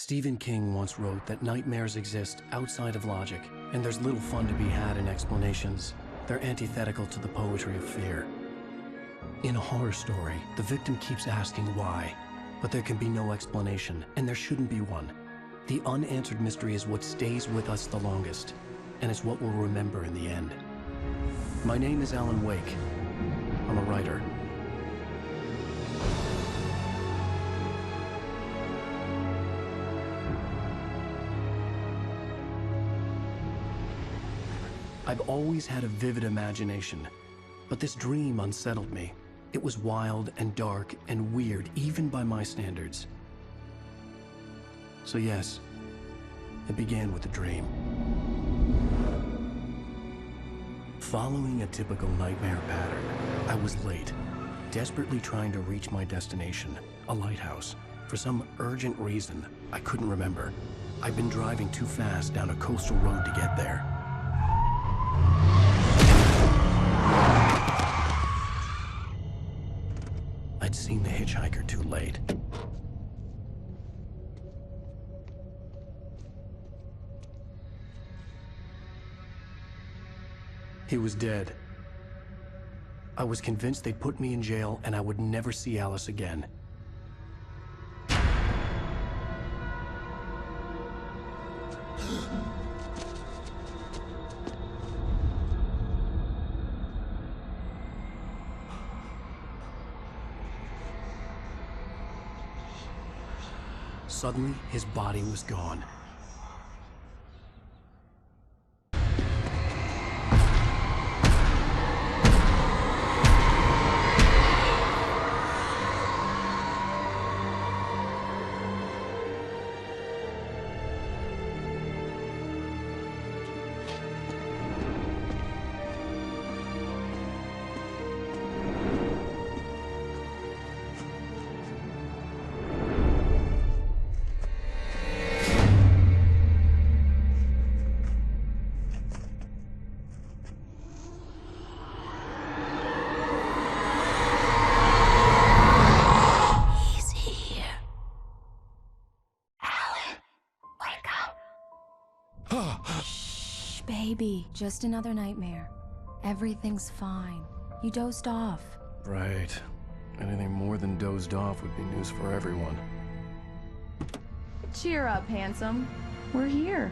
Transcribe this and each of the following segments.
Stephen King once wrote that nightmares exist outside of logic, and there's little fun to be had in explanations. They're antithetical to the poetry of fear. In a horror story, the victim keeps asking why, but there can be no explanation, and there shouldn't be one. The unanswered mystery is what stays with us the longest, and it's what we'll remember in the end. My name is Alan Wake. I'm a writer. I've always had a vivid imagination, but this dream unsettled me. It was wild and dark and weird, even by my standards. So yes, it began with a dream. Following a typical nightmare pattern, I was late, desperately trying to reach my destination, a lighthouse. For some urgent reason, I couldn't remember. I'd been driving too fast down a coastal road to get there. I'd seen the hitchhiker too late. He was dead. I was convinced they'd put me in jail and I would never see Alice again. Suddenly, his body was gone. Shh, baby. Just another nightmare. Everything's fine. You dozed off. Right. Anything more than dozed off would be news for everyone. Cheer up, handsome. We're here.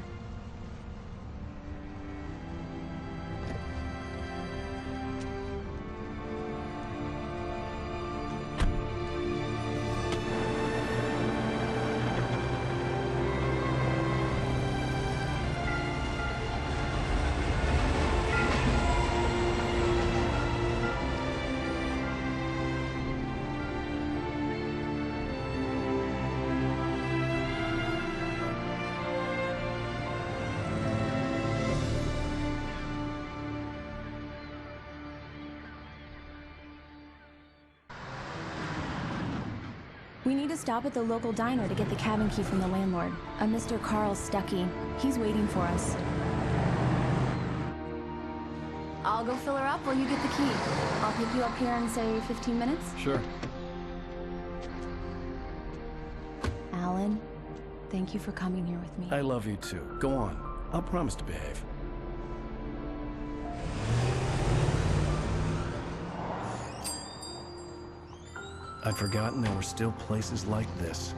We need to stop at the local diner to get the cabin key from the landlord, a Mr. Carl Stuckey. He's waiting for us. I'll go fill her up while you get the key. I'll pick you up here in, say, 15 minutes? Sure. Alan, thank you for coming here with me. I love you too. Go on. I'll promise to behave. I'd forgotten there were still places like this.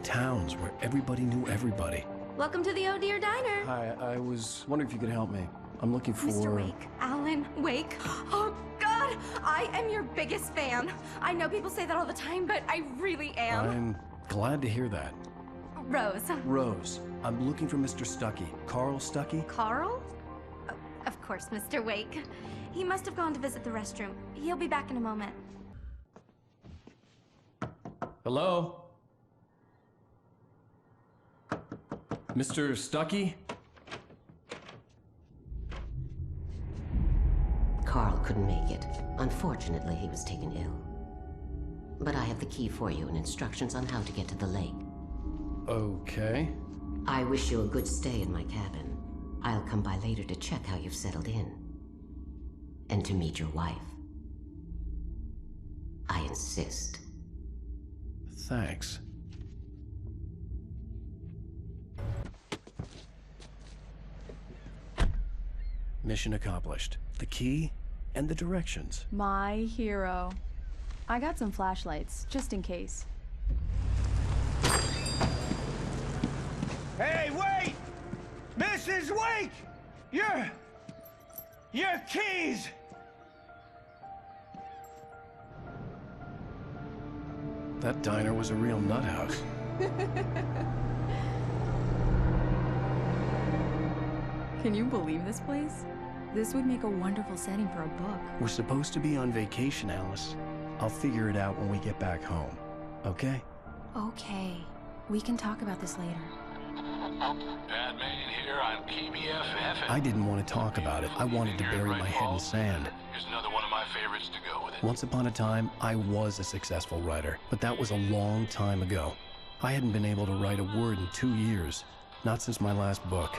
Towns where everybody knew everybody. Welcome to the Oh Dear Diner. Hi, I was wondering if you could help me. I'm looking for... Mr. Wake. Alan Wake. Oh, God! I am your biggest fan. I know people say that all the time, but I really am. I'm glad to hear that. Rose. Rose, I'm looking for Mr. Stuckey. Carl Stuckey? Carl? Oh, of course, Mr. Wake. He must have gone to visit the restroom. He'll be back in a moment. Hello? Mr. Stuckey? Carl couldn't make it. Unfortunately, he was taken ill. But I have the key for you and instructions on how to get to the lake. Okay. I wish you a good stay in my cabin. I'll come by later to check how you've settled in. And to meet your wife. I insist. Thanks. Mission accomplished. The key and the directions. My hero. I got some flashlights, just in case. Hey, wait! Mrs. Wake! Your keys! That diner was a real nut house. Can you believe this place? This would make a wonderful setting for a book. We're supposed to be on vacation, Alice. I'll figure it out when we get back home. Okay? Okay. We can talk about this later. Batman here on PBFF. I didn't want to talk about it. I wanted to bury my head in sand. Here's another one of my favorites to go with it. Once upon a time, I was a successful writer, but that was a long time ago. I hadn't been able to write a word in 2 years. Not since my last book.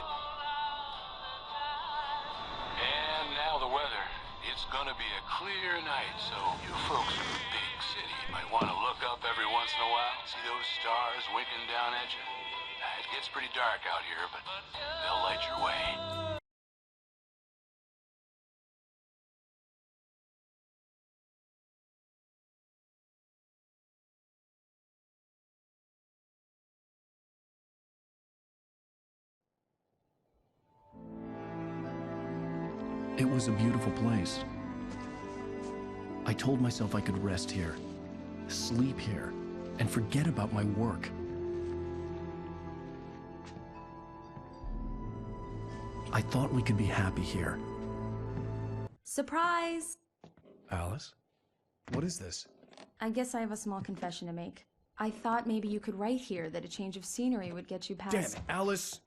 And now the weather. It's gonna be a clear night, so you folks in the big city might want to look up every once in a while. See those stars winking down at you? It gets pretty dark out here, but they'll light your way. It was a beautiful place. I told myself I could rest here, sleep here, and forget about my work. I thought we could be happy here. Surprise! Alice? What is this? I guess I have a small confession to make. I thought maybe you could write here that a change of scenery would get you past... Damn it, Alice,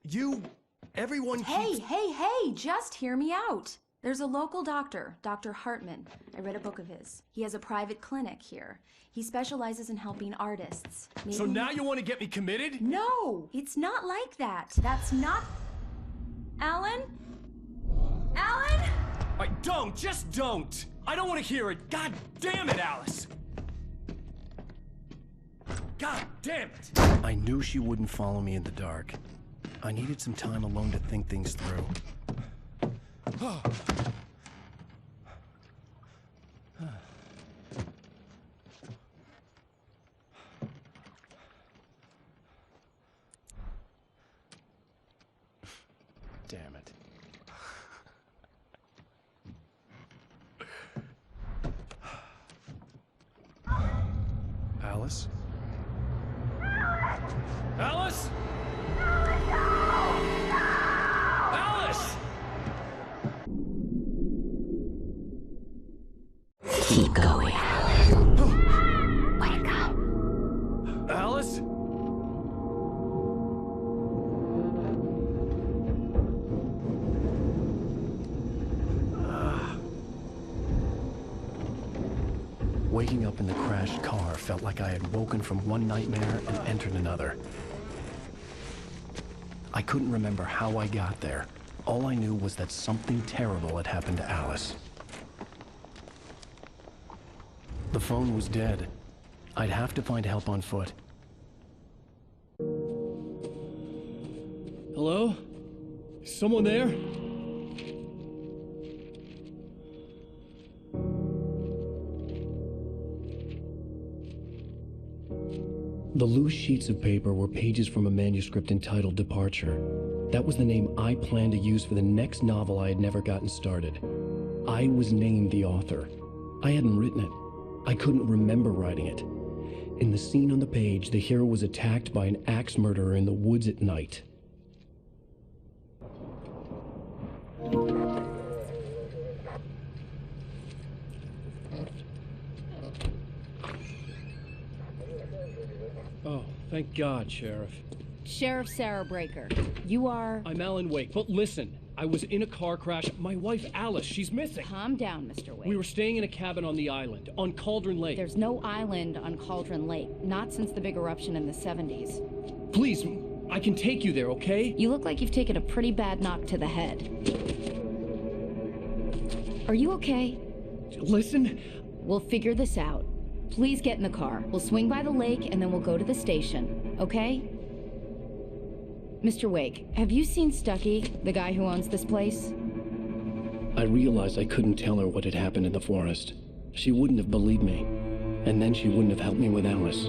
everyone Hey, keeps... hey, just hear me out. There's a local doctor, Dr. Hartman. I read a book of his. He has a private clinic here. He specializes in helping artists. Maybe... So now you want to get me committed? No, it's not like that. That's not... Alan? Alan? Just don't! I don't want to hear it! God damn it, Alice! God damn it! I knew she wouldn't follow me in the dark. I needed some time alone to think things through. Damn it. Alice? Alice? Alice! Keep going. Wake up. Alice? Waking up in the crashed car felt like I had woken from one nightmare and entered another. I couldn't remember how I got there. All I knew was that something terrible had happened to Alice. The phone was dead. I'd have to find help on foot. Hello? Is someone there? The loose sheets of paper were pages from a manuscript entitled Departure. That was the name I planned to use for the next novel I had never gotten started. I was named the author. I hadn't written it. I couldn't remember writing it. In the scene on the page, the hero was attacked by an axe murderer in the woods at night. Oh, thank God, Sheriff. Sheriff Sarah Breaker. You are... I'm Alan Wake, but listen, I was in a car crash. My wife, Alice, she's missing. Calm down, Mr. Wake. We were staying in a cabin on the island, on Cauldron Lake. There's no island on Cauldron Lake, not since the big eruption in the 70s. Please, I can take you there, okay? You look like you've taken a pretty bad knock to the head. Are you okay? Listen. We'll figure this out. Please get in the car. We'll swing by the lake and then we'll go to the station, okay? Mr. Wake, have you seen Stucky, the guy who owns this place? I realized I couldn't tell her what had happened in the forest. She wouldn't have believed me, and then she wouldn't have helped me with Alice.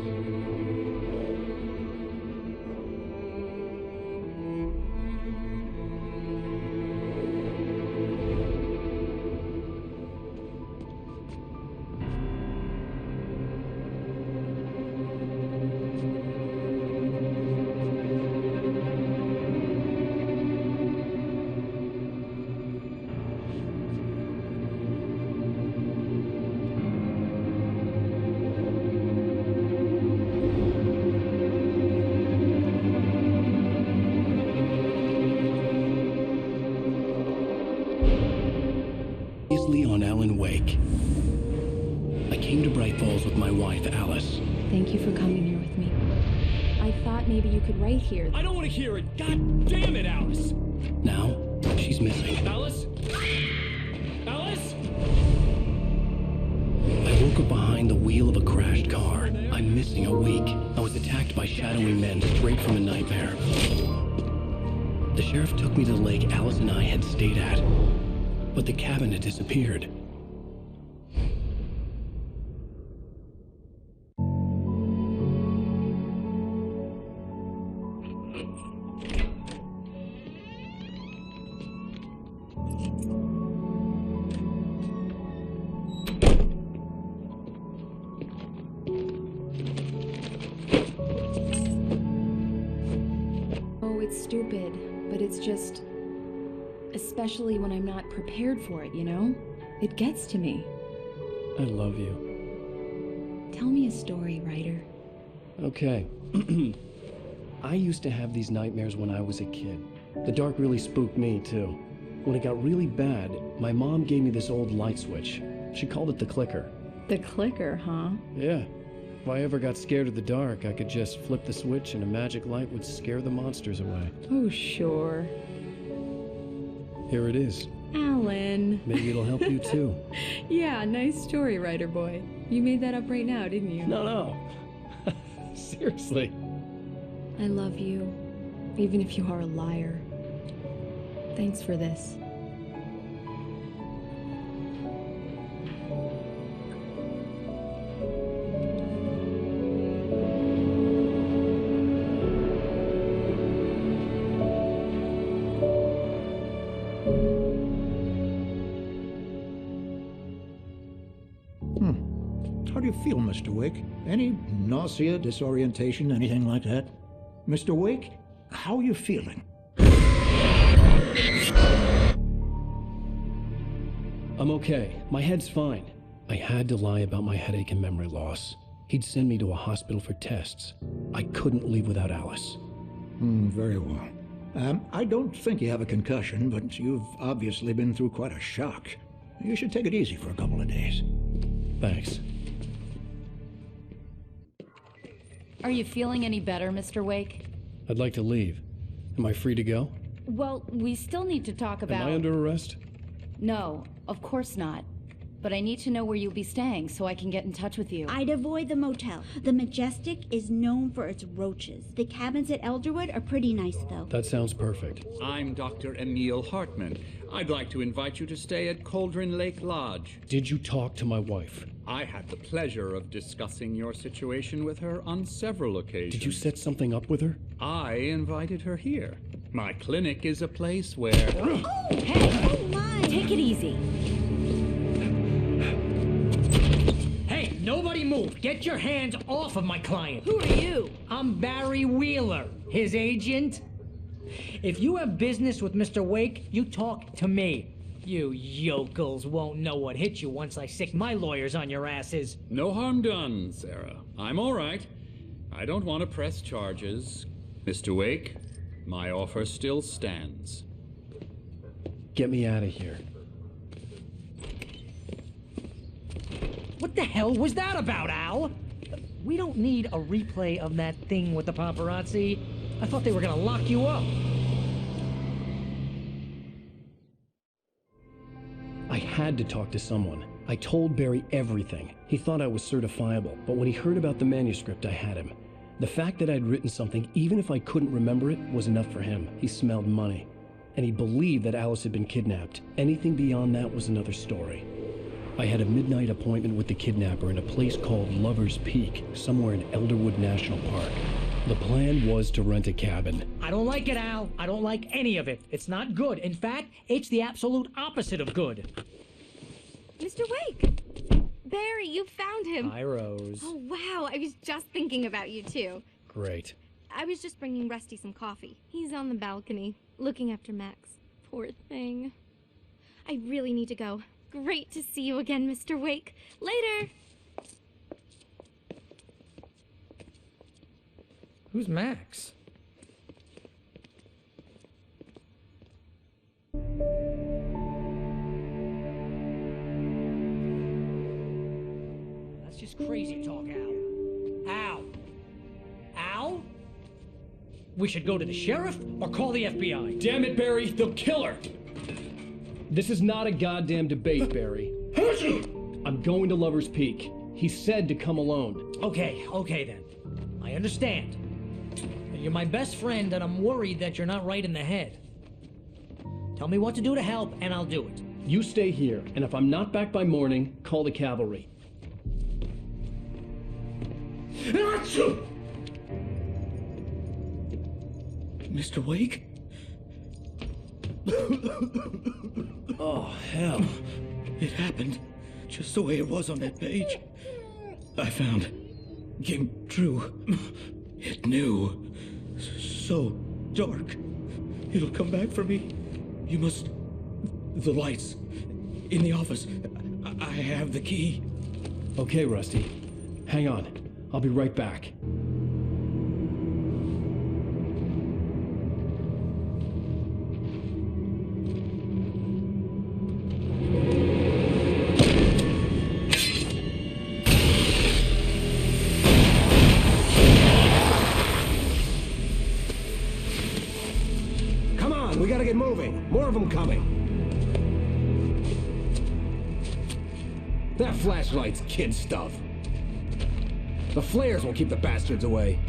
On Alan Wake. I came to Bright Falls with my wife, Alice. Thank you for coming here with me. I thought maybe you could write here. I don't want to hear it! God damn it, Alice! Now, she's missing. Alice? Alice? I woke up behind the wheel of a crashed car. I'm missing a week. I was attacked by shadowy men straight from a nightmare. The sheriff took me to the lake Alice and I had stayed at. But the cabin had disappeared. Oh, it's stupid, but it's just... especially when I'm not prepared for it, you know? It gets to me. I love you. Tell me a story, writer. Okay. I used to have these nightmares when I was a kid. The dark really spooked me, too. When it got really bad, my mom gave me this old light switch. She called it the clicker. The clicker, huh? Yeah. If I ever got scared of the dark, I could just flip the switch and a magic light would scare the monsters away. Oh, sure. Here it is. Alan. Maybe it'll help you too. Yeah, nice story, writer boy. You made that up right now, didn't you? No. Seriously. I love you, even if you are a liar. Thanks for this. How do you feel, Mr. Wake? Any nausea, disorientation, anything like that? Mr. Wake, how are you feeling? I'm okay. My head's fine. I had to lie about my headache and memory loss. He'd send me to a hospital for tests. I couldn't leave without Alice. Very well. I don't think you have a concussion, but you've obviously been through quite a shock. You should take it easy for a couple of days. Thanks. Are you feeling any better, Mr. Wake? I'd like to leave. Am I free to go? Well, we still need to talk about... Am I under arrest? No, of course not. But I need to know where you'll be staying so I can get in touch with you. I'd avoid the motel. The Majestic is known for its roaches. The cabins at Elderwood are pretty nice, though. That sounds perfect. I'm Dr. Emil Hartman. I'd like to invite you to stay at Cauldron Lake Lodge. Did you talk to my wife? I had the pleasure of discussing your situation with her on several occasions. Did you set something up with her? I invited her here. My clinic is a place where... Oh! Hey! Oh, my! Take it easy. Hey, nobody move! Get your hands off of my client! Who are you? I'm Barry Wheeler, his agent. If you have business with Mr. Wake, you talk to me. You yokels won't know what hit you once I sick my lawyers on your asses. No harm done, Sarah. I'm all right. I don't want to press charges. Mr. Wake, my offer still stands. Get me out of here. What the hell was that about, Al? We don't need a replay of that thing with the paparazzi. I thought they were gonna lock you up. I had to talk to someone. I told Barry everything. He thought I was certifiable, but when he heard about the manuscript, I had him. The fact that I'd written something, even if I couldn't remember it, was enough for him. He smelled money. and he believed that Alice had been kidnapped. Anything beyond that was another story. I had a midnight appointment with the kidnapper in a place called Lover's Peak, somewhere in Elderwood National Park. The plan was to rent a cabin. I don't like it, Al. I don't like any of it. It's not good. In fact, it's the absolute opposite of good. Mr. Wake! Barry, you found him. Hi, Rose. Oh, wow. I was just thinking about you, too. Great. I was just bringing Rusty some coffee. He's on the balcony, looking after Max. Poor thing. I really need to go. Great to see you again, Mr. Wake. Later! Who's Max? That's just crazy talk, Al. Al! Al? We should go to the sheriff or call the FBI. Damn it, Barry, they'll kill her! This is not a goddamn debate, Barry. I'm going to Lover's Peak. He said to come alone. Okay then. I understand. You're my best friend, and I'm worried that you're not right in the head. Tell me what to do to help, and I'll do it. You stay here, and if I'm not back by morning, call the cavalry. Mr. Wake? Oh, hell. It happened just the way it was on that page. I found. Came true. It knew. So dark. It'll come back for me. You must... The lights. In the office. I have the key. Okay, Rusty. Hang on. I'll be right back. We gotta get moving. More of them coming. That flashlight's kid stuff. The flares will keep the bastards away.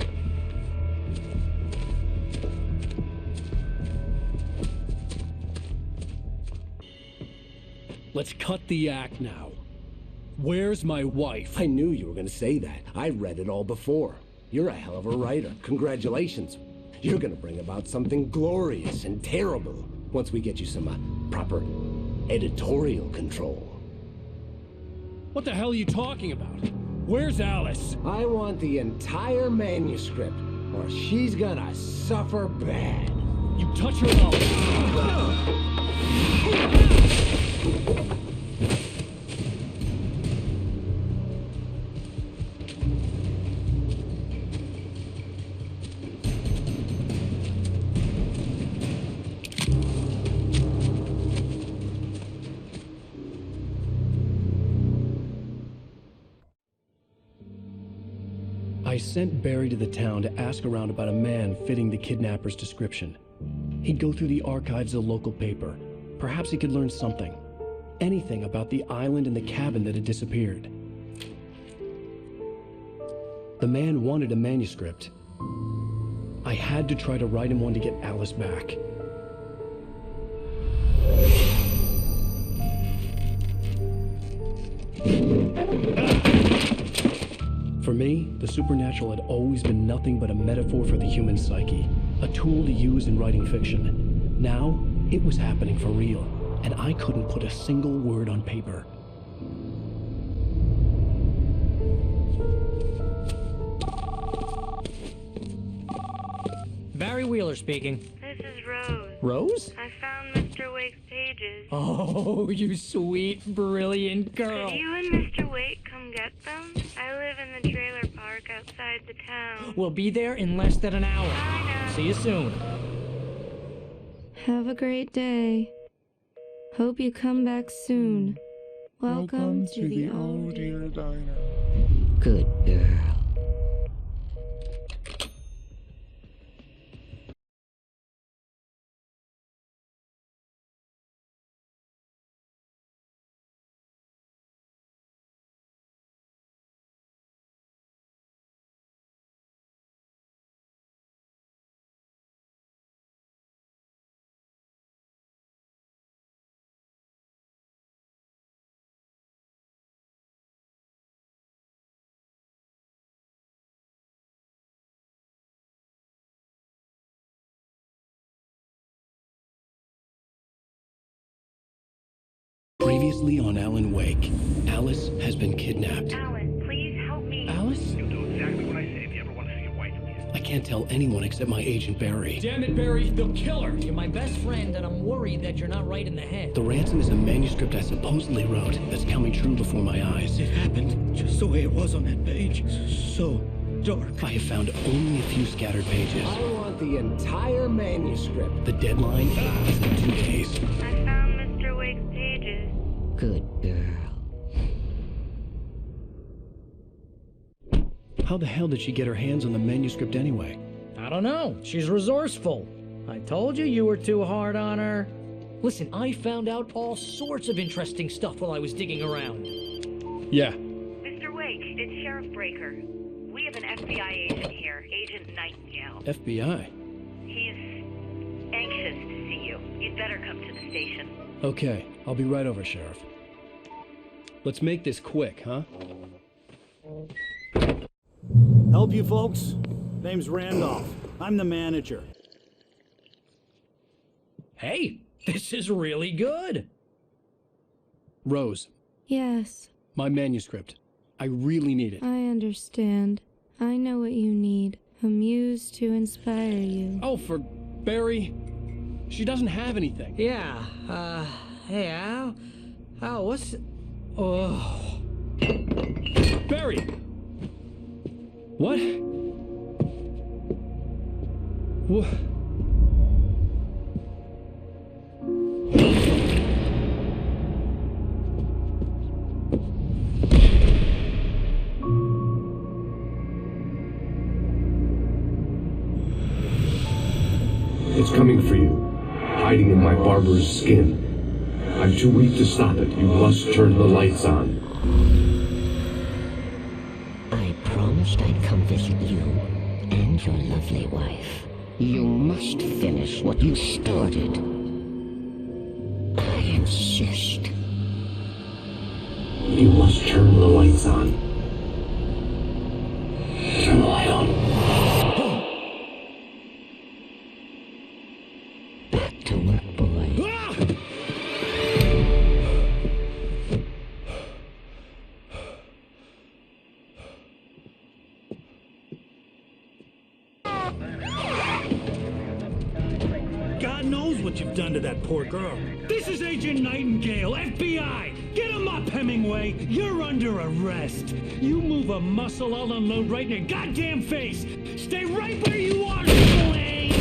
Let's cut the act now. Where's my wife? I knew you were gonna say that. I read it all before. You're a hell of a writer. Congratulations. You're gonna bring about something glorious and terrible once we get you some proper editorial control. What the hell are you talking about? Where's Alice? I want the entire manuscript, or she's gonna suffer bad. You touch her up. I sent Barry to the town to ask around about a man fitting the kidnapper's description. He'd go through the archives of the local paper. Perhaps he could learn something. Anything about the island and the cabin that had disappeared. The man wanted a manuscript. I had to try to write him one to get Alice back. For me, the supernatural had always been nothing but a metaphor for the human psyche, a tool to use in writing fiction. Now, it was happening for real, and I couldn't put a single word on paper. Barry Wheeler speaking. This is Rose. Rose? I found Mr. Wake's pages. Oh, you sweet, brilliant girl. Could you and Mr. Wake come get them? I live in the trailer park outside the town. We'll be there in less than an hour. Bye now. See you soon. Have a great day. Hope you come back soon. Welcome to the Oh Dear Diner. Good girl. Previously on Alan Wake, Alice has been kidnapped. Alan, please help me. Alice? You'll do exactly what I say if you ever want to see your wife again. I can't tell anyone except my agent Barry. Damn it, Barry, they'll kill her. You're my best friend, and I'm worried that you're not right in the head. The ransom is a manuscript I supposedly wrote that's coming true before my eyes. It happened just the way it was on that page. So dark. I have found only a few scattered pages. I want the entire manuscript. The deadline is in 2 days. I found Mr. Wake's pages. Good girl. How the hell did she get her hands on the manuscript anyway? I don't know. She's resourceful. I told you were too hard on her. Listen, I found out all sorts of interesting stuff while I was digging around. Yeah. Mr. Wake, it's Sheriff Breaker. We have an FBI agent here, Agent Nightingale. FBI? He's anxious to see you. You'd better come to the station. Okay, I'll be right over, Sheriff. Let's make this quick, huh? Help you folks? Name's Randolph. I'm the manager. Hey, this is really good. Rose. Yes. My manuscript. I really need it. I understand. I know what you need. A muse to inspire you. Oh, for Barry. She doesn't have anything. Yeah, hey, Al? Al, what's... Oh... Barry! What? What? It's coming for you, hiding in my barber's skin. I'm too weak to stop it. You must turn the lights on. I promised I'd come visit you and your lovely wife. You must finish what you started. I insist. You must turn the lights on. Turn the light on. Back to work, boy. God knows what you've done to that poor girl. This is Agent Nightingale, FBI! Get him up, Hemingway! You're under arrest. You move a muscle, I'll unload right in your goddamn face! Stay right where you are, Slade!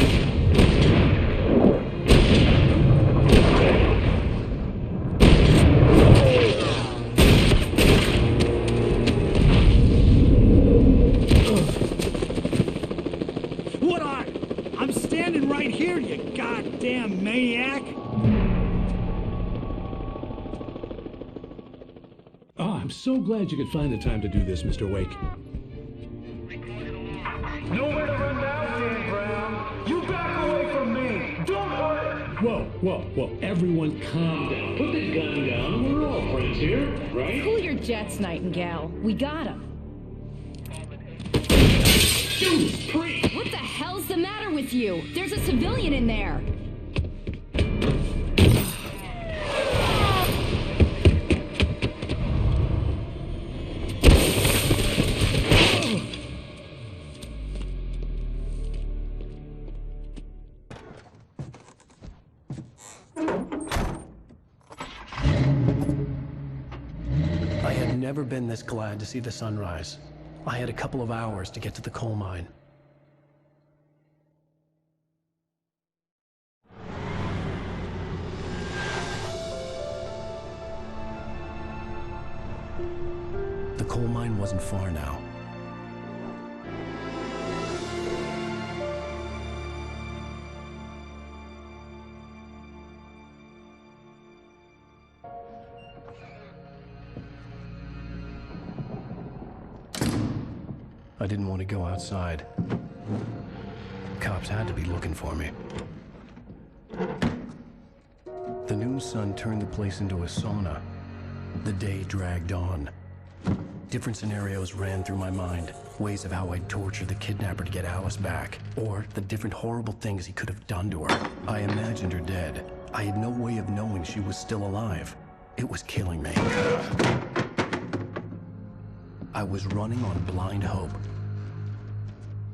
What are? I'm standing right here, you goddamn maniac! Oh, I'm so glad you could find the time to do this, Mr. Wake. Nowhere to run now, Dan Brown. You back away from me. Don't hurt. Whoa, whoa, whoa. Everyone calm down. Put the gun down. We're all friends here, right? Cool your jets, Nightingale. We got him. What the hell's the matter with you? There's a civilian in there. I had never been this glad to see the sunrise. I had a couple of hours to get to the coal mine. The coal mine wasn't far now. I didn't want to go outside. Cops had to be looking for me. The noon sun turned the place into a sauna. The day dragged on. Different scenarios ran through my mind. Ways of how I'd torture the kidnapper to get Alice back. Or the different horrible things he could have done to her. I imagined her dead. I had no way of knowing she was still alive. It was killing me. I was running on blind hope.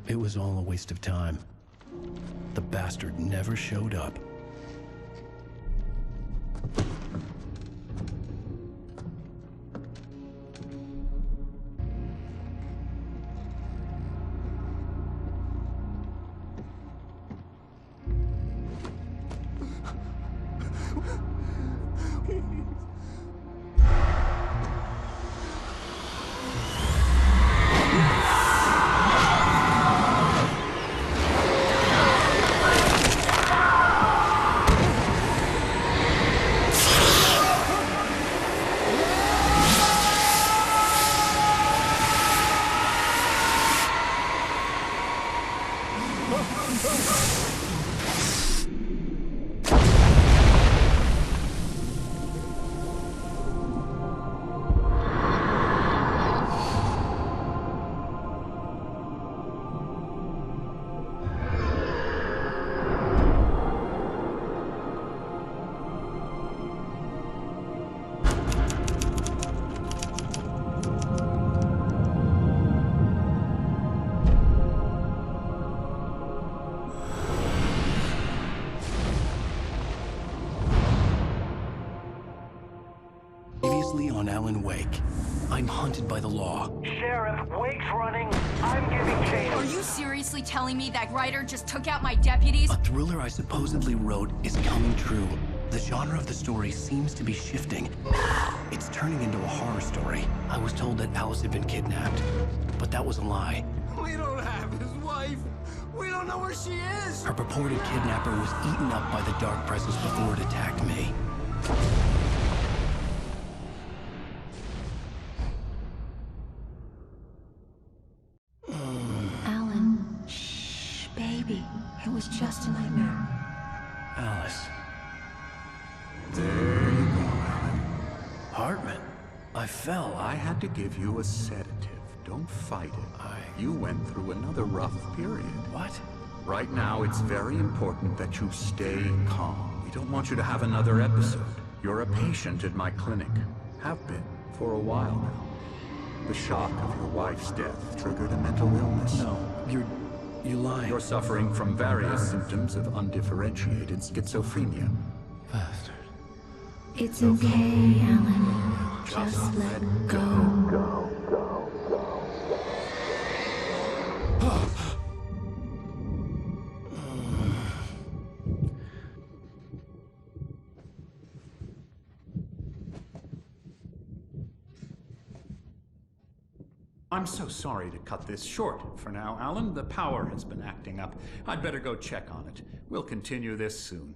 It was all a waste of time. The bastard never showed up. On Alan Wake. I'm hunted by the law. Sheriff, Wake's running. I'm giving chase. Are you seriously telling me that writer just took out my deputies? A thriller I supposedly wrote is coming true. The genre of the story seems to be shifting. It's turning into a horror story. I was told that Alice had been kidnapped, but that was a lie. We don't have his wife. We don't know where she is. Her purported kidnapper was eaten up by the dark presence before it attacked me. It was just a nightmare. Alice. There you go, Alan. Hartman, I fell. I had to give you a sedative. Don't fight it. You went through another rough period. What? Right now, it's very important that you stay calm. We don't want you to have another episode. You're a patient at my clinic. Have been for a while now. The shock of your wife's death triggered a mental illness. No, you lied. You're suffering from various symptoms of undifferentiated schizophrenia. Bastard. It's okay, Alan. Just let go. I'm so sorry to cut this short for now, Alan. The power has been acting up. I'd better go check on it. We'll continue this soon.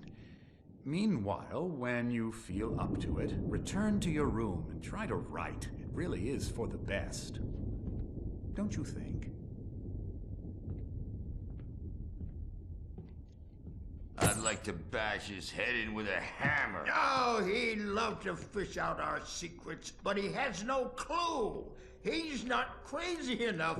Meanwhile, when you feel up to it, return to your room and try to write. It really is for the best. Don't you think? I'd like to bash his head in with a hammer. Oh, he'd love to fish out our secrets, but he has no clue. He's not crazy enough.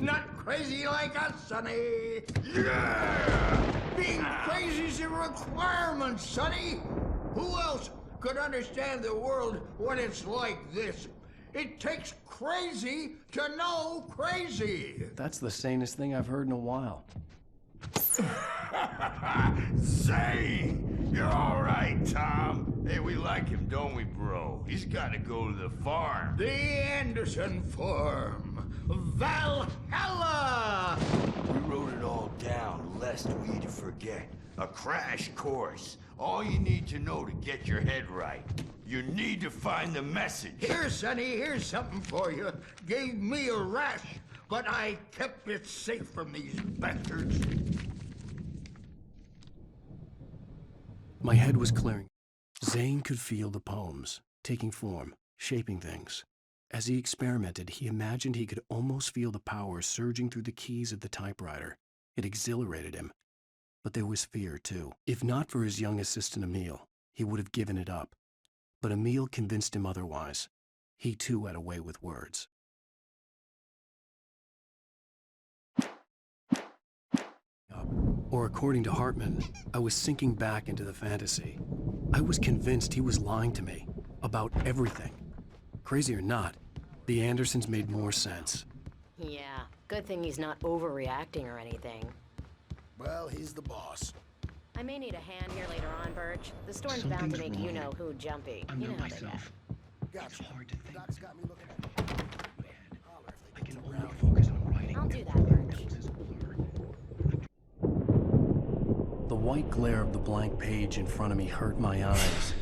Not crazy like us, Sonny. Yeah! Being crazy's a requirement, Sonny. Who else could understand the world when it's like this? It takes crazy to know crazy. That's the sanest thing I've heard in a while. Say, you're all right, Tom. Hey, we like him, don't we, bro? He's got to go to the farm. The Anderson farm. Valhalla! We wrote it all down, lest we forget. A crash course. All you need to know to get your head right. You need to find the message. Here, Sonny, here's something for you. Gave me a rash, but I kept it safe from these bastards. My head was clearing. Zane could feel the poems, taking form, shaping things. As he experimented, he imagined he could almost feel the power surging through the keys of the typewriter. It exhilarated him. But there was fear, too. If not for his young assistant Emil, he would have given it up. But Emil convinced him otherwise. He, too, had a way with words. Or according to Hartman, I was sinking back into the fantasy. I was convinced he was lying to me about everything. Crazy or not, the Andersons made more sense. Yeah, good thing he's not overreacting or anything. Well, he's the boss. I may need a hand here later on, Birch. The storm's bound to make you-know-who jumpy. I'm You know not how they get. myself. Gotcha. It's hard to think. Doc's got me looking at I can only focus on writing. I'll do that, Birch. The white glare of the blank page in front of me hurt my eyes.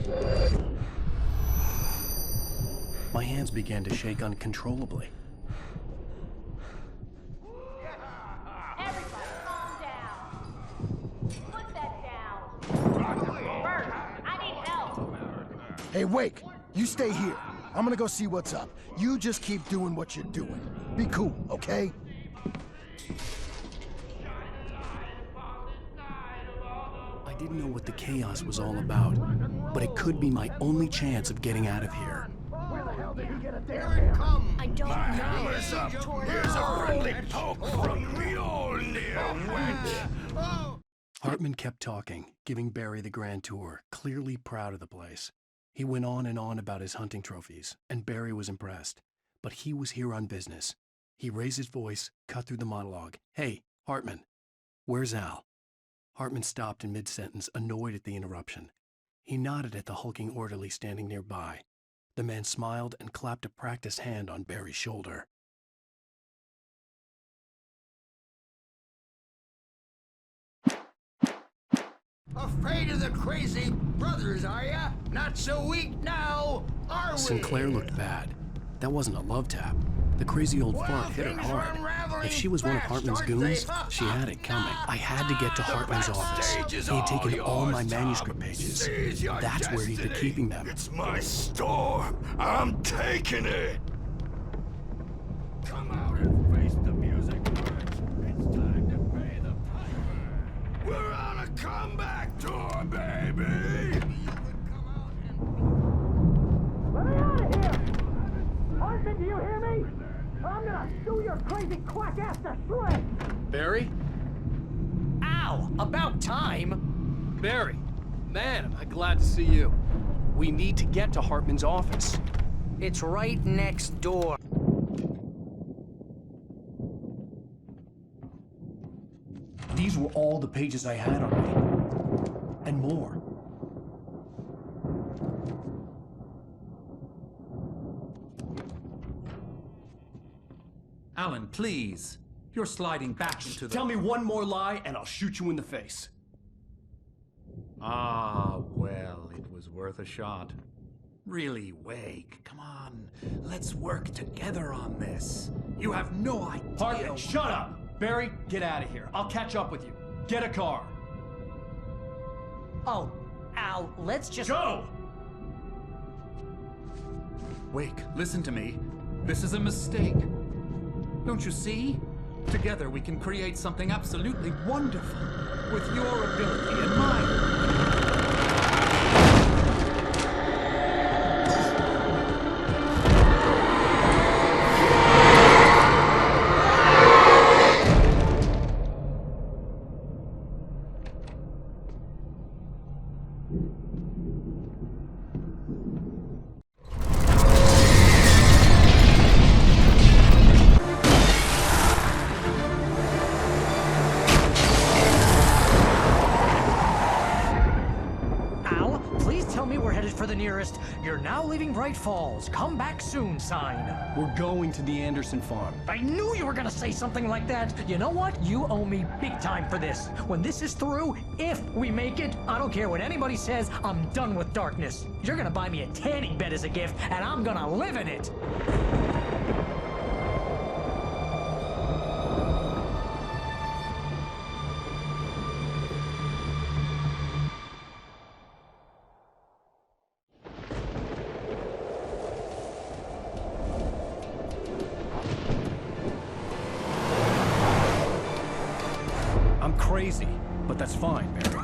My hands began to shake uncontrollably. Everybody, calm down. Put that down. Bert, I need help. Hey, Wake, you stay here. I'm gonna go see what's up. You just keep doing what you're doing. Be cool, okay? I didn't know what the chaos was all about, but it could be my only chance of getting out of here. Where the hell did he get a Here damn it comes. I don't know. Hammer's up. Here's a friendly poke from Mjolnir, wench. Hartman kept talking, giving Barry the grand tour, clearly proud of the place. He went on and on about his hunting trophies, and Barry was impressed. But he was here on business. He raised his voice, cut through the monologue. Hey, Hartman, where's Al? Hartman stopped in mid-sentence, annoyed at the interruption. He nodded at the hulking orderly standing nearby. The man smiled and clapped a practiced hand on Barry's shoulder. Afraid of the crazy brothers, are ya? Not so weak now, are we? Sinclair looked bad. That wasn't a love tap. The crazy old fart hit her hard. If she was one of Hartman's goons, she had it coming. I had to get to Hartman's office. He had taken all my manuscript pages. That's where he'd been keeping them. It's my store. I'm taking it. Come out and face the music, Birch. It's time to pay the piper. We're on a comeback tour, baby. Let me out of here! Arthur, do you hear me? I'm gonna sue your crazy quack ass to shreds! Barry? Ow! About time! Barry, man, am I glad to see you. We need to get to Hartman's office. It's right next door. These were all the pages I had on me. And more. Alan, please. You're sliding back into the... Tell me one more lie and I'll shoot you in the face. Ah, well, it was worth a shot. Really, Wake, come on. Let's work together on this. You have no idea... Hartman, shut up! Barry, get out of here. I'll catch up with you. Get a car. Oh, Al, let's just... Go! Wake, listen to me. This is a mistake. Don't you see? Together we can create something absolutely wonderful. With your ability and mine. You're now leaving Bright Falls. Come back soon sign. We're going to the Anderson farm. I knew you were gonna say something like that. You know what? You owe me big time for this. When this is through, if we make it, I don't care what anybody says, I'm done with darkness. You're gonna buy me a tanning bed as a gift, and I'm gonna live in it. Crazy, but that's fine, Barry.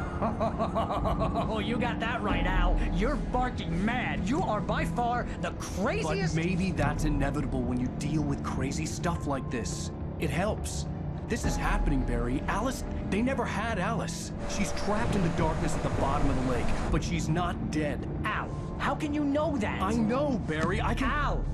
Oh, you got that right, Al. You're barking mad. You are by far the craziest... But maybe that's inevitable when you deal with crazy stuff like this. It helps. This is happening, Barry. Alice, they never had Alice. She's trapped in the darkness at the bottom of the lake, but she's not dead. Al, how can you know that? I know, Barry. I can... Al,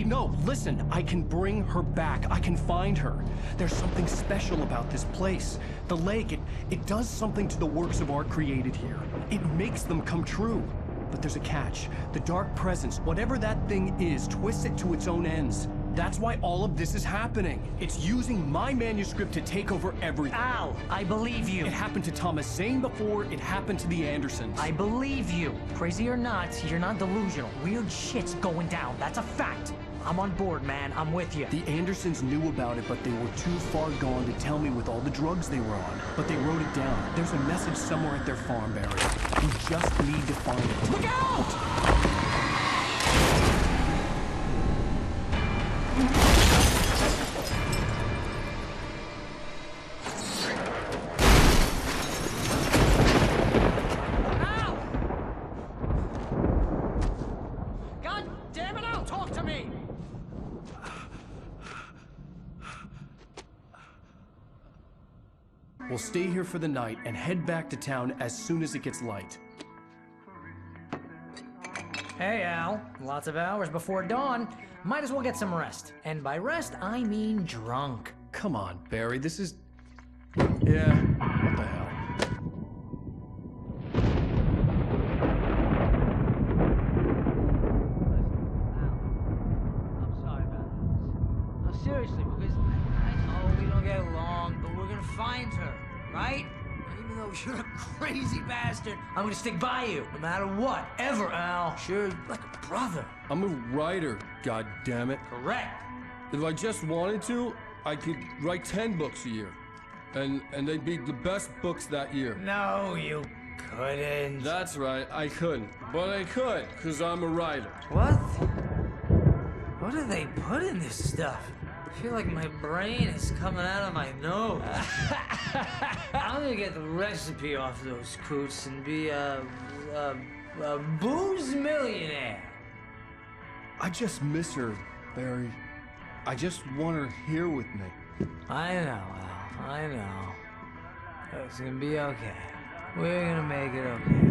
No, listen. I can bring her back. I can find her. There's something special about this place. The lake, it does something to the works of art created here. It makes them come true. But there's a catch. The dark presence, whatever that thing is, twists it to its own ends. That's why all of this is happening. It's using my manuscript to take over everything. Al, I believe you. It happened to Thomas Zane before it happened to the Andersons. I believe you. Crazy or not, you're not delusional. Weird shit's going down. That's a fact. I'm on board, man. I'm with you. The Andersons knew about it, but they were too far gone to tell me with all the drugs they were on. But they wrote it down. There's a message somewhere at their farm, Barry. We just need to find it. Look out! We'll stay here for the night and head back to town as soon as it gets light. Hey, Al. Lots of hours before dawn. Might as well get some rest. And by rest, I mean drunk. Come on, Barry. This is... Yeah, what the hell? I'm sorry about this. No, seriously, because I know we don't get along, but we're gonna find her, right? And even though you're a crazy bastard, I'm gonna stick by you, no matter what, ever, Al. Sure, like a brother. I'm a writer, goddammit. Correct. If I just wanted to, I could write 10 books a year. And they'd be the best books that year. No, you couldn't. That's right, I couldn't. But I could, because I'm a writer. What? What do they put in this stuff? I feel like my brain is coming out of my nose. I'm gonna get the recipe off those coots and be a booze millionaire. I just miss her, Barry. I just want her here with me. I know, Al. I know. It's gonna be okay. We're gonna make it okay.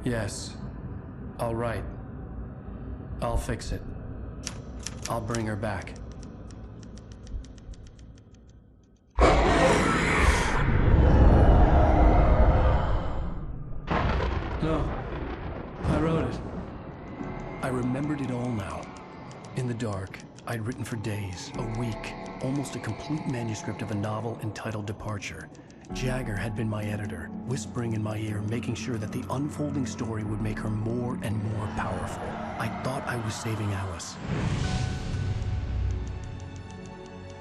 Yes. All right. I'll fix it. I'll bring her back. No. I wrote it. I remembered it all now. In the dark, I'd written for days, a week, almost a complete manuscript of a novel entitled Departure. Jagger had been my editor, whispering in my ear, making sure that the unfolding story would make her more and more powerful. I thought I was saving Alice.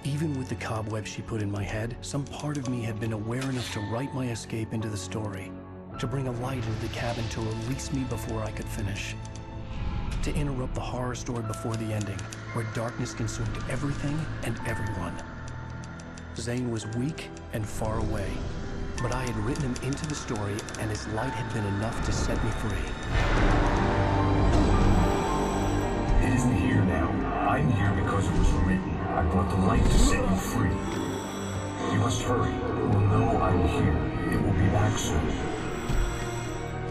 Even with the cobwebs she put in my head, some part of me had been aware enough to write my escape into the story, to bring a light into the cabin to release me before I could finish, to interrupt the horror story before the ending, where darkness consumed everything and everyone. Zane was weak and far away, but I had written him into the story, and his light had been enough to set me free. It isn't here now. I'm here because it was written. I brought the light to set you free. You must hurry. It will know I'm here. It will be back soon.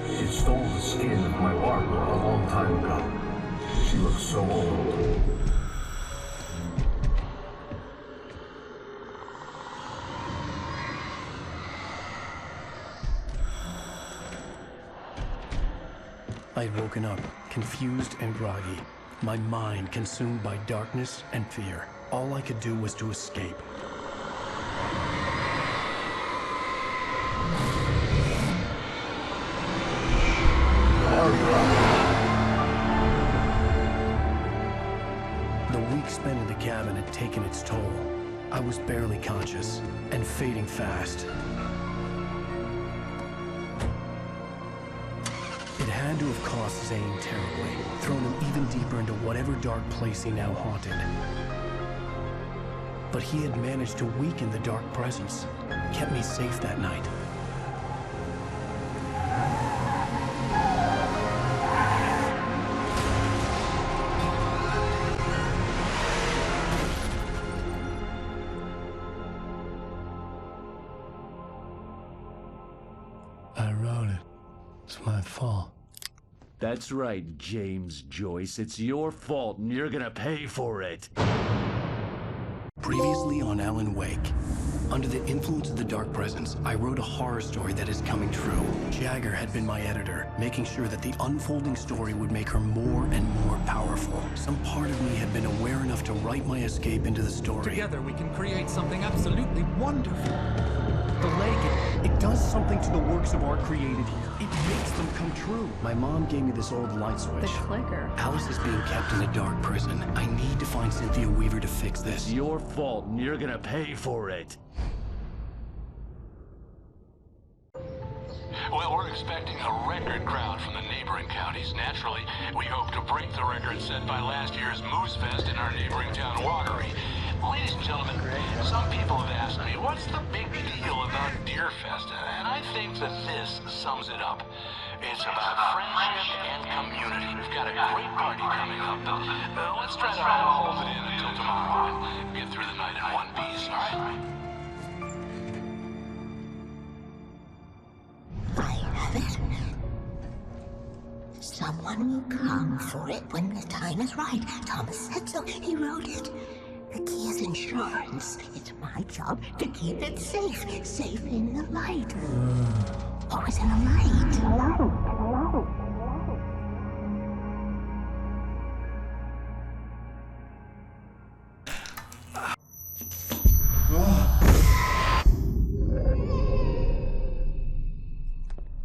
It stole the skin of my Barbara a long time ago. She looks so old. I'd woken up, confused and groggy. My mind consumed by darkness and fear. All I could do was to escape. The week spent in the cabin had taken its toll. I was barely conscious and fading fast. It had to have cost Zane terribly, thrown him even deeper into whatever dark place he now haunted. But he had managed to weaken the dark presence, kept me safe that night. I wrote it. It's my fault. That's right, James Joyce. It's your fault, and you're gonna pay for it. Previously on Alan Wake. Under the influence of the dark presence, I wrote a horror story that is coming true. Jagger had been my editor, making sure that the unfolding story would make her more and more powerful. Some part of me had been aware enough to write my escape into the story. Together we can create something absolutely wonderful. The lake, it does something to the works of art created here. It makes them come true. My mom gave me this old light switch. The clicker. Alice is being kept in a dark prison. I need to find Cynthia Weaver to fix this. It's your fault, and you're gonna pay for it. Well, we're expecting a record crowd from the neighboring counties. Naturally, we hope to break the record set by last year's Moose Fest in our neighboring town, Watery. Ladies and gentlemen, some people have asked me, what's the big deal about Deer Fest? And I think that this sums it up. It's about friendship and community. We've got a great party coming up, but let's try to hold it in until tomorrow and get through the night in one piece, all right? Someone will come for it when the time is right. Thomas said so. He wrote it. The key is insurance. It's my job to keep it safe. Safe in the light. Always in the light. Hello.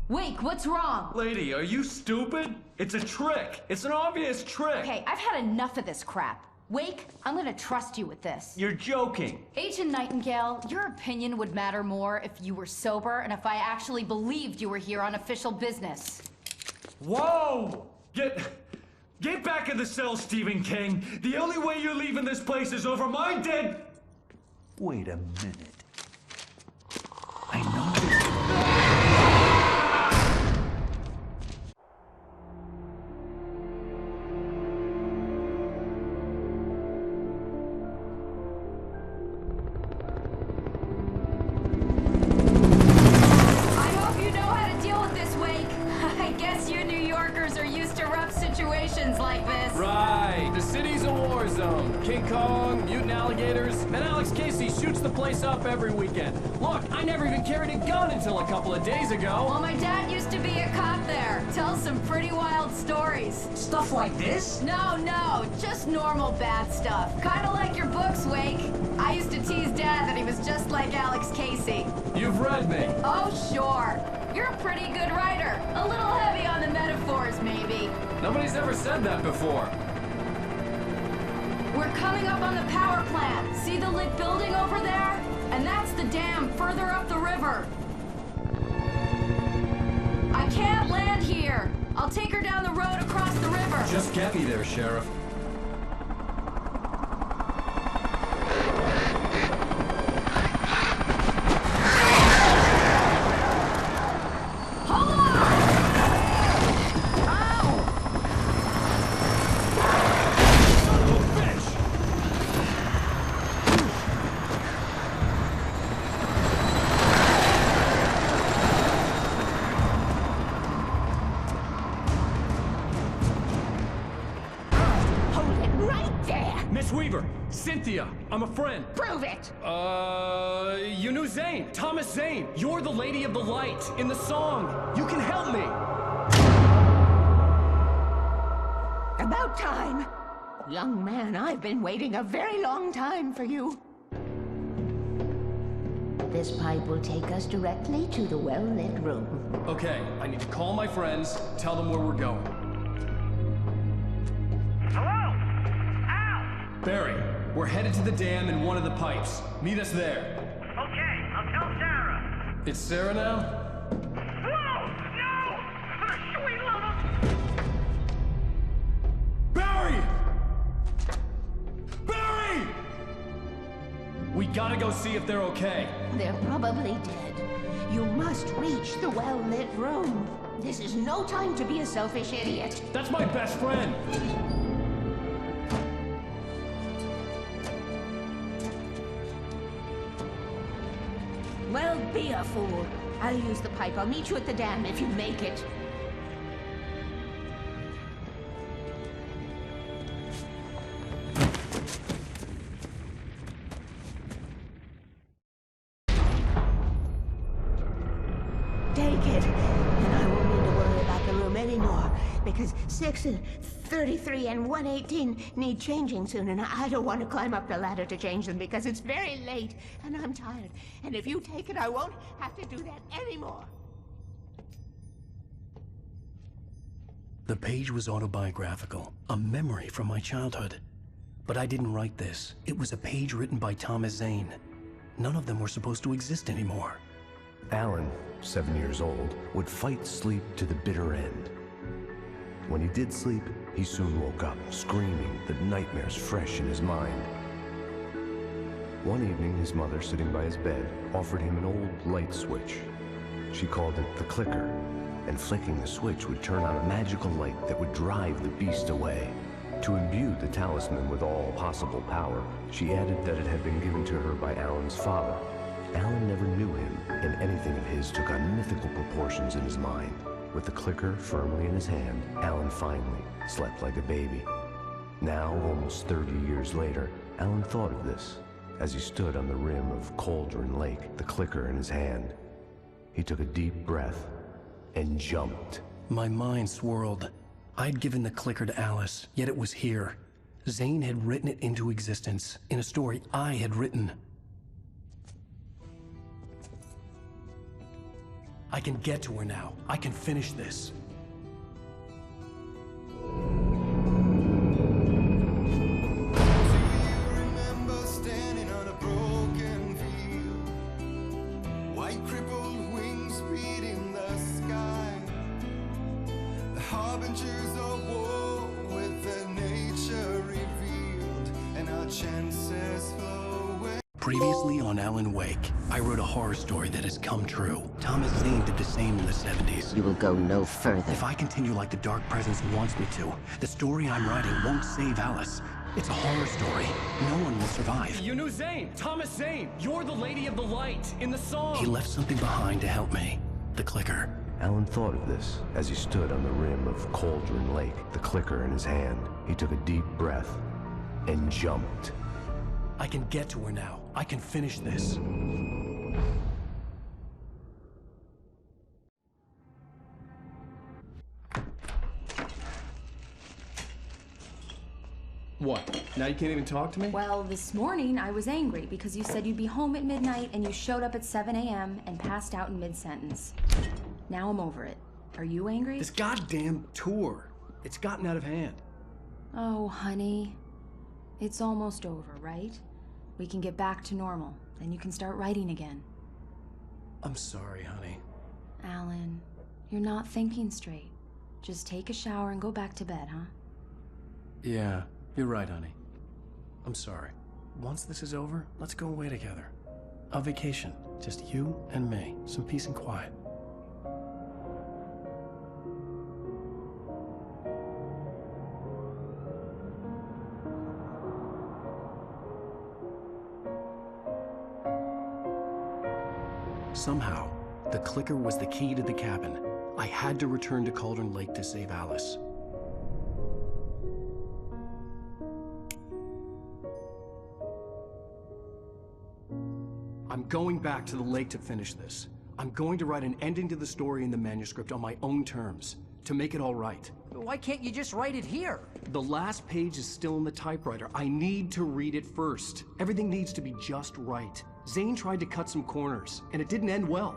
Wake, what's wrong? Lady, are you stupid? It's a trick. It's an obvious trick. Okay, I've had enough of this crap. Wake, I'm gonna trust you with this. You're joking. Agent Nightingale, your opinion would matter more if you were sober and if I actually believed you were here on official business. Whoa! Get back in the cell, Stephen King. The only way you're leaving this place is over my dead... Wait a minute. I know this. Like this. Right. The city's a war zone. King Kong, mutant alligators, and Alex Casey shoots the place up every weekend. Look, I never even carried a gun until a couple of days ago. Well, my dad used to be a cop there. Tells some pretty wild stories. Stuff like this? No, just normal bad stuff. Kinda like your books, Wake. I used to tease Dad that he was just like Alex Casey. You've read me. Oh, sure. You're a pretty good writer. A little heavy on the metaphors, maybe. Nobody's ever said that before. We're coming up on the power plant. See the lit building over there? And that's the dam further up the river. I can't land here. I'll take her down the road across the river. Just get me there, Sheriff. Cynthia, I'm a friend. Prove it! You knew Zane. Thomas Zane. You're the Lady of the Light in the song. You can help me. About time. young man, I've been waiting a very long time for you. This pipe will take us directly to the well-lit room. Okay, I need to call my friends, tell them where we're going. Hello? Al! Barry, we're headed to the dam in one of the pipes. Meet us there. Okay, I'll tell Sarah. It's Sarah now? Whoa! No! For the sweet love of... Barry! Barry! We gotta go see if they're okay. They're probably dead. You must reach the well-lit room. This is no time to be a selfish idiot. That's my best friend! Well, be a fool. I'll use the pipe. I'll meet you at the dam if you make it. Take it, and I won't need to worry about the room anymore, because 6 and 33 and 118 need changing soon, and I don't want to climb up the ladder to change them because it's very late, and I'm tired. And if you take it, I won't have to do that anymore. The page was autobiographical, a memory from my childhood. But I didn't write this. It was a page written by Thomas Zane. None of them were supposed to exist anymore. Alan, 7 years old, would fight sleep to the bitter end. When he did sleep, he soon woke up, screaming, the nightmares fresh in his mind. One evening, his mother, sitting by his bed, offered him an old light switch. She called it the clicker, and flicking the switch would turn on a magical light that would drive the beast away. To imbue the talisman with all possible power, she added that it had been given to her by Alan's father. Alan never knew him, and anything of his took on mythical proportions in his mind. With the clicker firmly in his hand, Alan finally slept like a baby. Now, almost 30 years later, Alan thought of this as he stood on the rim of Cauldron Lake, the clicker in his hand. He took a deep breath and jumped. My mind swirled. I'd given the clicker to Alice, yet it was here. Zane had written it into existence, in a story I had written. I can get to her now. I can finish this. Previously on Alan Wake, I wrote a horror story that has come true. Thomas Zane did the same in the 70s. You will go no further. If I continue like the Dark Presence wants me to, the story I'm writing won't save Alice. It's a horror story. No one will survive. You knew Zane! Thomas Zane! You're the Lady of the Light in the song! He left something behind to help me. The clicker. Alan thought of this as he stood on the rim of Cauldron Lake, the clicker in his hand. He took a deep breath and jumped. I can get to her now. I can finish this. What? Now you can't even talk to me? Well, this morning I was angry because you said you'd be home at midnight and you showed up at 7 a.m. and passed out in mid-sentence. Now I'm over it. Are you angry? This goddamn tour. It's gotten out of hand. Oh, honey. It's almost over, right? We can get back to normal. Then you can start writing again. I'm sorry, honey. Alan, you're not thinking straight. Just take a shower and go back to bed, huh? Yeah, you're right, honey. I'm sorry. Once this is over, let's go away together. A vacation. Just you and me. Some peace and quiet. Somehow, the clicker was the key to the cabin. I had to return to Cauldron Lake to save Alice. I'm going back to the lake to finish this. I'm going to write an ending to the story in the manuscript on my own terms, to make it all right. Why can't you just write it here? The last page is still in the typewriter. I need to read it first. Everything needs to be just right. Zane tried to cut some corners, and it didn't end well.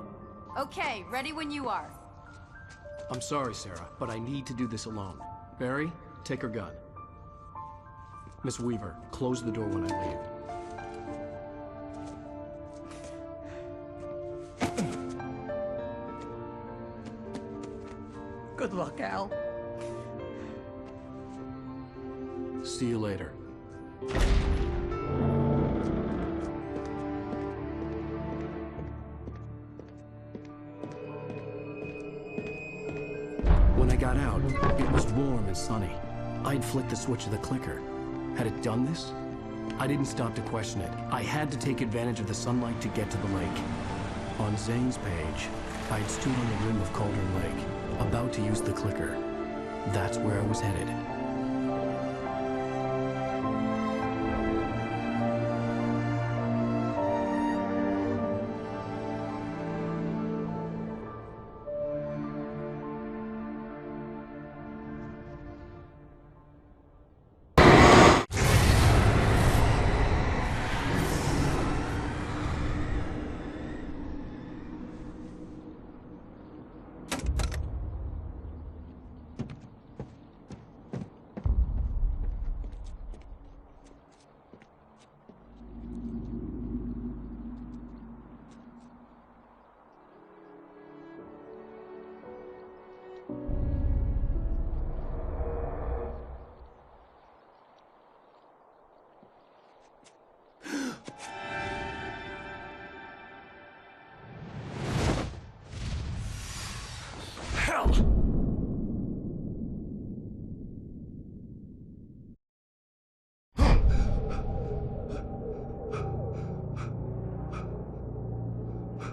Okay, ready when you are. I'm sorry, Sarah, but I need to do this alone. Barry, take her gun. Miss Weaver, close the door when I leave. Good luck, Al. See you later. When I got out, it was warm and sunny. I'd flicked the switch of the clicker. Had it done this? I didn't stop to question it. I had to take advantage of the sunlight to get to the lake. On Zane's page, I'd stood on the rim of Cauldron Lake, about to use the clicker. That's where I was headed.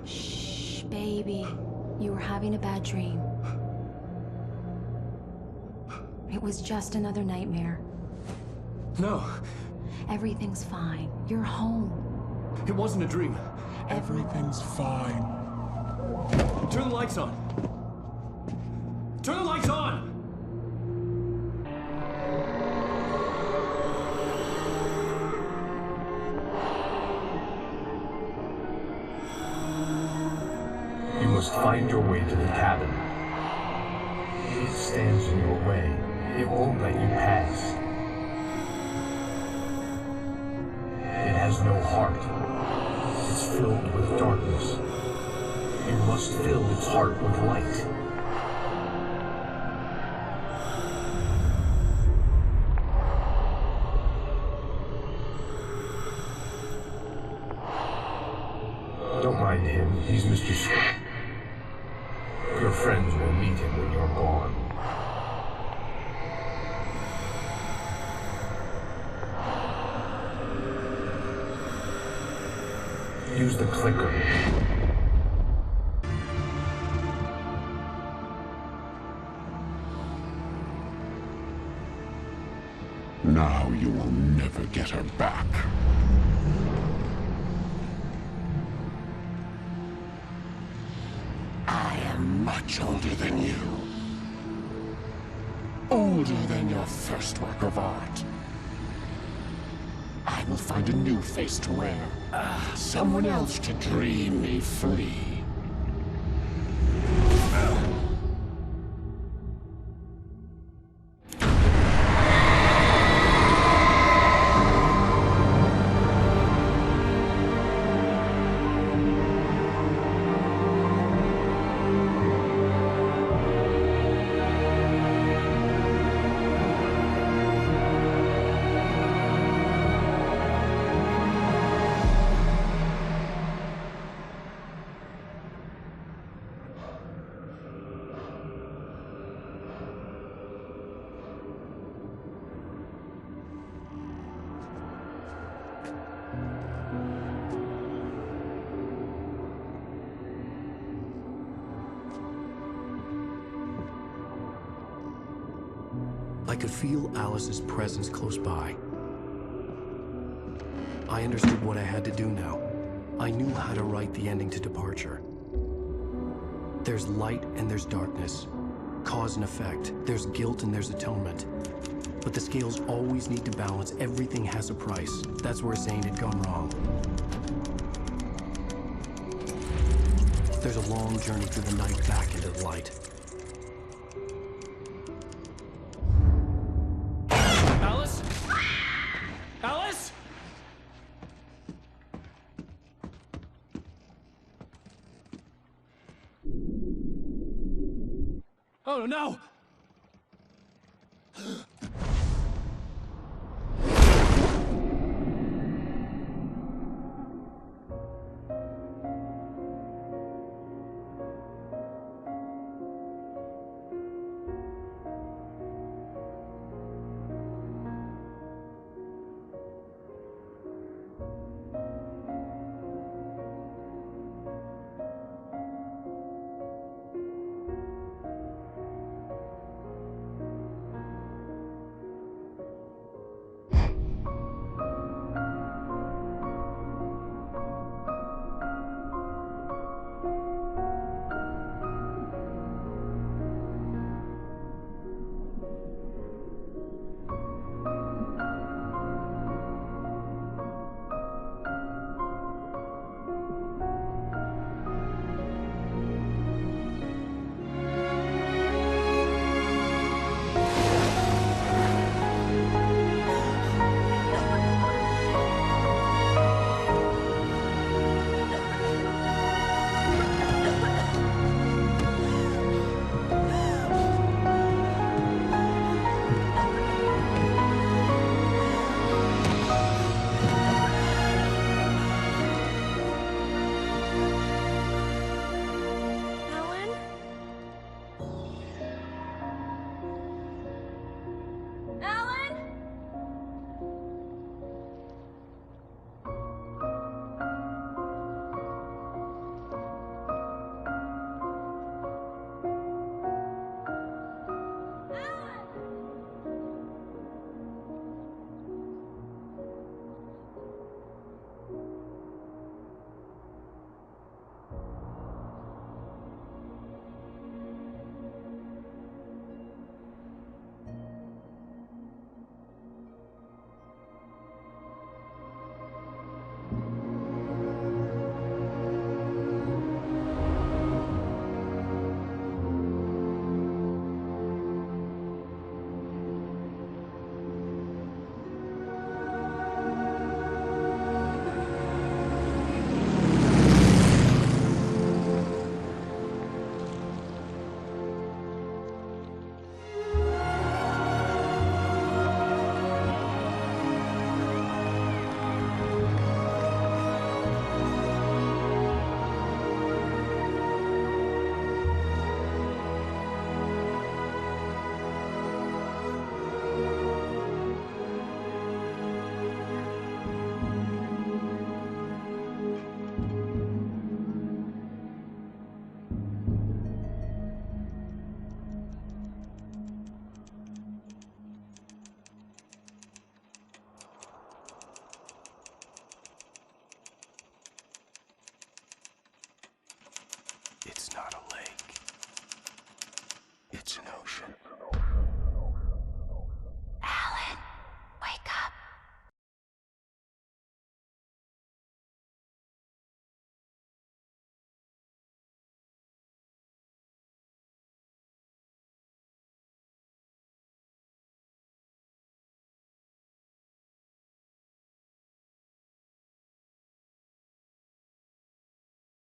Shh, baby. You were having a bad dream. It was just another nightmare. No. Everything's fine. You're home. It wasn't a dream. Everything's fine. Turn the lights on. Turn the lights on! You must find your way to the cabin. It stands in your way. It won't let you pass. It has no heart. It's filled with darkness. You must fill its heart with light. Don't mind him. He's Mr. Scott. Your friends will meet him when you're gone. Use the clicker. Now you will never get her back. I am much older than you. Older than your first work of art. I will find a new face to wear. Someone else to dream me free. I could feel Alice's presence close by. I understood what I had to do now. I knew how to write the ending to Departure. There's light and there's darkness. cause and effect. There's guilt and there's atonement. But the scales always need to balance. Everything has a price. That's where Zane had gone wrong. There's a long journey through the night back into the light. Alice? Alice? Oh no!